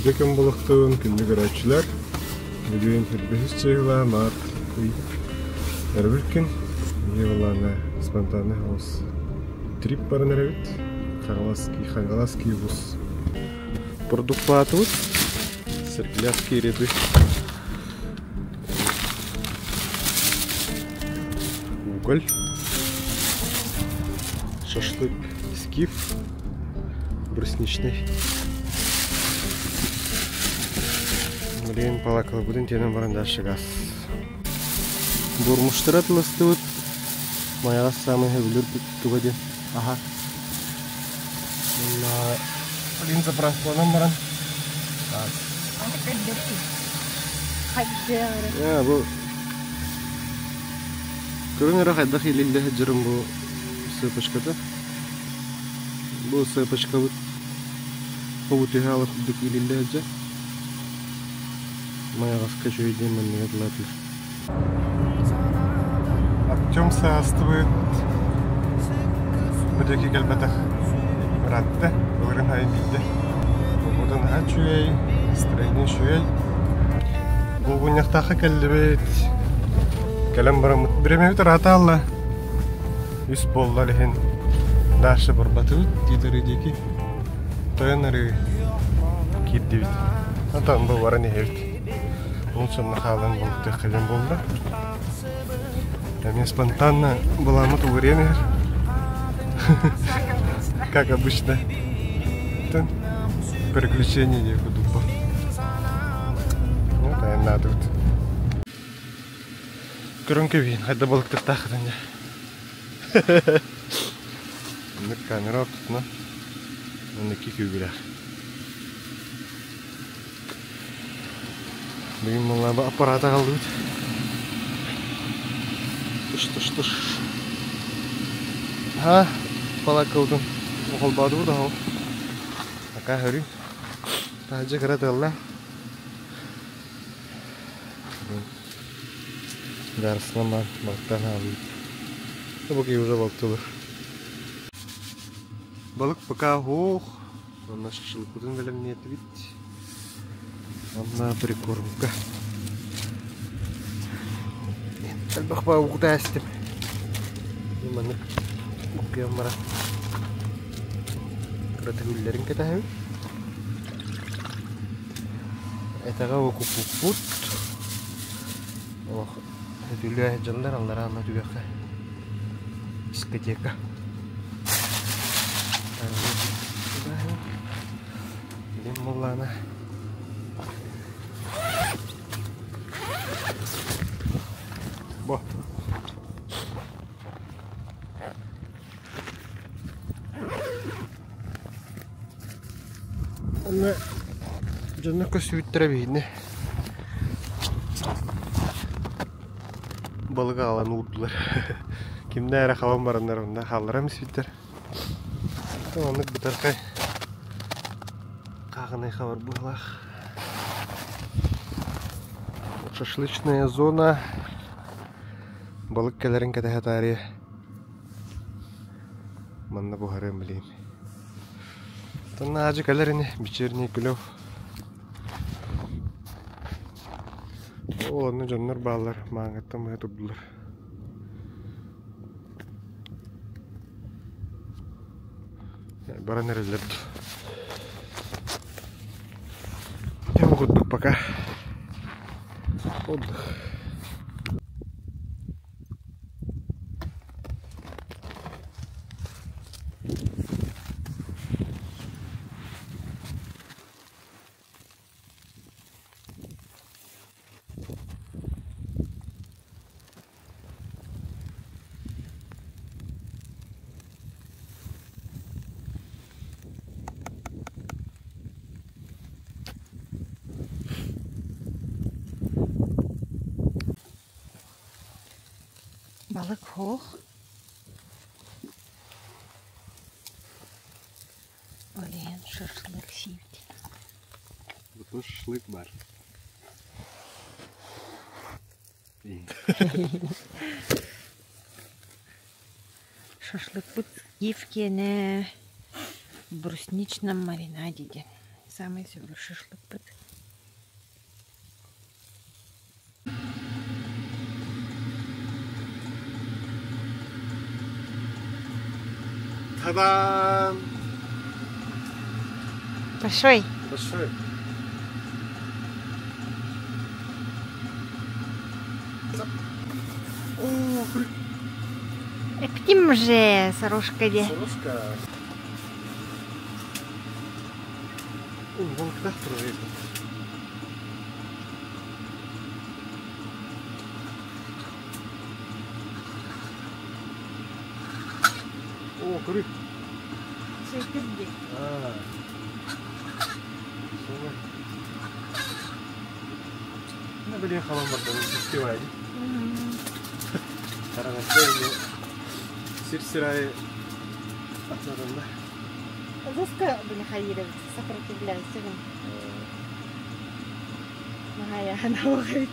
Бекем болуктун күндү көрөчүлөр. Бүгүн хилбесиз чыгыла март. Эрбиркин. Евлана спонтанный хаус. Трип барын эребит. Хагалаский вуз. Продукт патут. Серпляцкие ряды. Уголь. Шашлык. Скиф. Брусничный. Блин, палакал будем тенем барандаши газ. Бурмуштырат ластывыт. Моя самый хевлюр тугадин. Ага. Блин, заправконом баран. Ya bu Көрүнөрө кайда хилилде жырым бу сыпачкада. Бу сыпачка бут. Побутыга алып дик хилилде жа. Моя ласка жойден мен ядлаты. Артем саастывыт. Бүдеки келбетах. Радда, өрүн хайбилде. Будан ачуй, строение шуй. Бу буняктакы келбет. Келем барамыт биремебит раталла. Үс болла лехен. Дашы бурбатыбыт дидеридеки. Тоянары кирдибит. Атан бу барани хевит. Лучше халан болду кылым болду. Мне спонтанно баламыт время. Как обычно. Переключение не буду. Вот а надо тут. Кронковин, это был кто тахта не. На камеру тут, но на кикюбелях. Блин, мало бы аппарата галдут. Что? А, палакаудун. Холбаду да. Ака хори. Тажа караталла. Гарснаман бактанави. Табуки уже бактылыр. Балык пока ох. Анна шашлыкудун белем нет вид. Анна прикормка. Албах па угдастым. Иманы укемара. Кратагуллерин кетаһы. Этага окупут. Ох, дүлэ жандар аллара ана дүгәккә. Дискотека. Дим муллана. Бо. Ана жанна көсүттөрө бейне. Балыга алан урдулар. Кимдер хаван барандар онда халларам свиттер. Оны битаркай. Кагыны хабар булах. Шашлычная зона. Балык келерин кете тари. Манна бухарым блин. Тана ажы келерин бичерний клев. Onu canlar bağlar, mağazadan mı tutdular. Bara nereler? Devam kuttuk пока. Отдых. Balık hoch. Блин, шашлык сидит. Вот шашлык бар. Шашлык будет в кефкене брусничном маринаде. самый сövür шашлык бит. Та-дам! Большой. Большой. О, куры. Эктим же, сорожка де. Сорожка. О, балыктар тұр еді. О, куры. Сөйтірді. Солай. Ne bileyim falan burada festivali. Karanlıkta сир-сирай atlarında. Заска бинахайира сопротивляйся. Мая ханаугайт.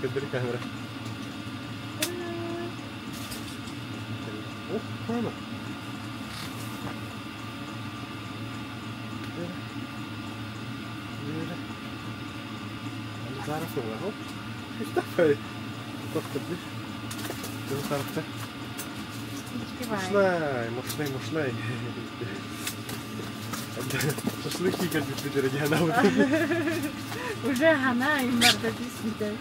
Кадри камера. О, мама. تعرف ولا هو اختفى ضغط الدش شو تعرفته مشلاي шашлыки как бы ты рядом Уже хана и морда действительно.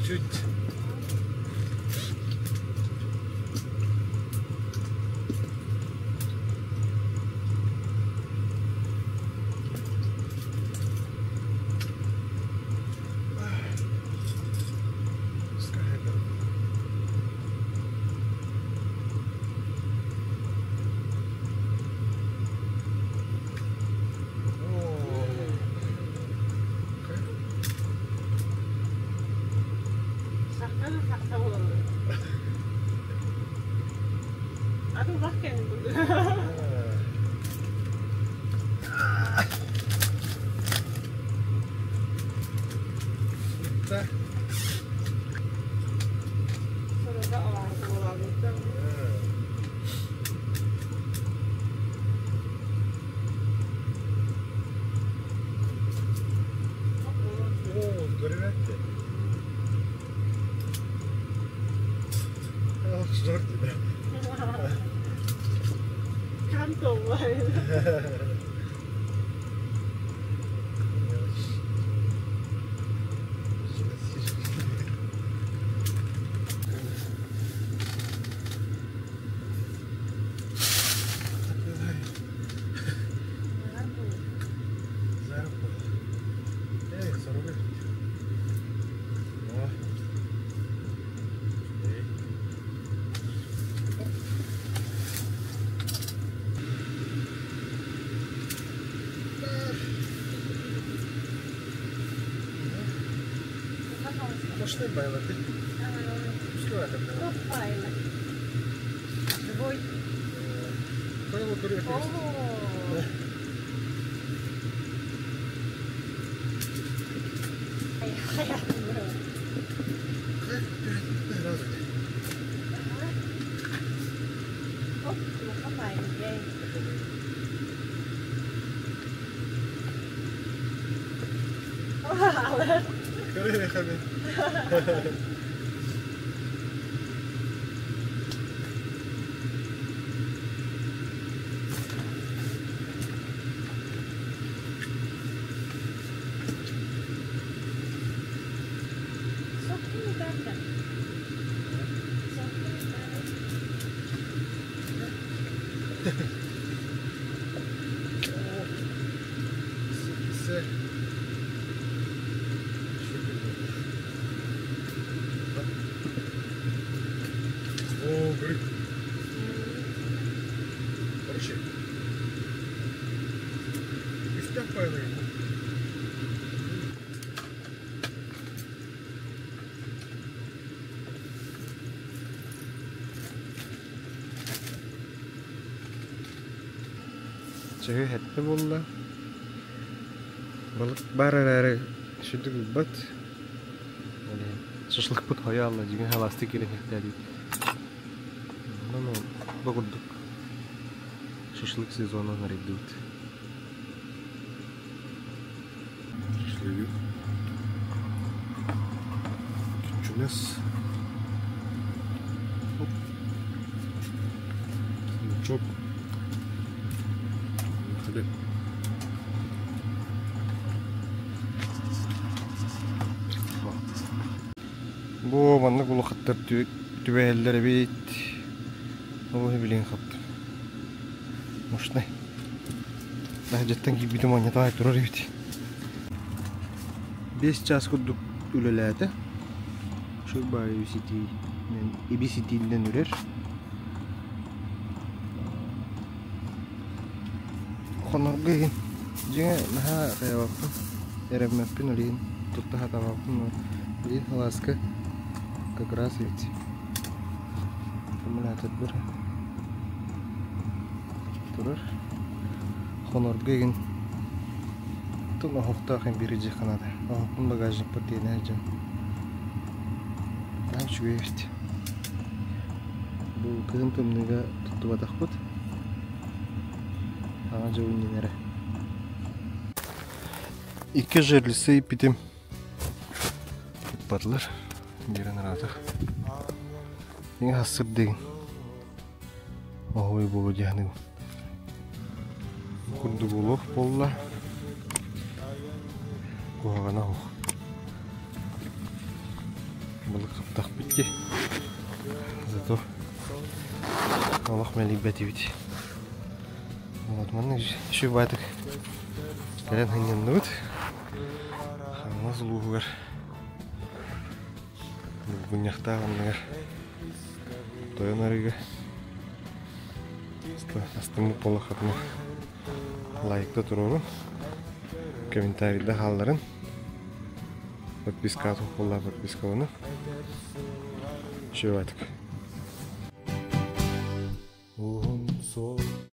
чуть Aduh bahkan Kantong Пошли байлати. Пішли Ну, файно. Живой. Пайло коряк. Ого. Оп, ну файно, ей. Вау. Коряк, хабі. Soktu benden. Soktu benden. Böyle. Oo, büyük. Хороший. Üstten paylayın. Çayı hette bolla. Balık barararı şudur bat. Yani şaşlık but hayalla jigin halastik ile hette di. Nano baguduk. Şaşlık sezonu naredut. Şaşlığı. Küçülüz. Çok. Hadi. Bu bana kulak attır tübeyellere bit. Allah'ı bilin kaptım. Hoş ne? Daha cidden gibi bir manya daha durur bit. 5 час kurduk ülelerde. Şu bayi city, ibi city'den ürer. Konogin, jangan nah kayak waktu RMP nolin, tutah atau waktu nolin halas ke keras itu. Kemudian tadbir turur. Konogin tuh nggak hokta kan biriji kanada. Oh pun bagajnya seperti ini aja. Nah juga ist. Bu kızım tümlüğe tuttu batakut. Ağaca ünlülere. İki жерлisi ipidim. Batılır. Birini rahatlık. Yine hasır değil. Ohoy bolu cahını. Kurdu bolu bolla. Kuhagana hoş. Balık kaptak bitti. Zато Allah melibeti bitti. Вот, мы еще байток. Когда они нут, хана злугар. Буняхта он то я на рига. Астымы полахатны. Лайкта турурун. Комментарийда халларын. Подписка атып болла подписка оны. Еще байток.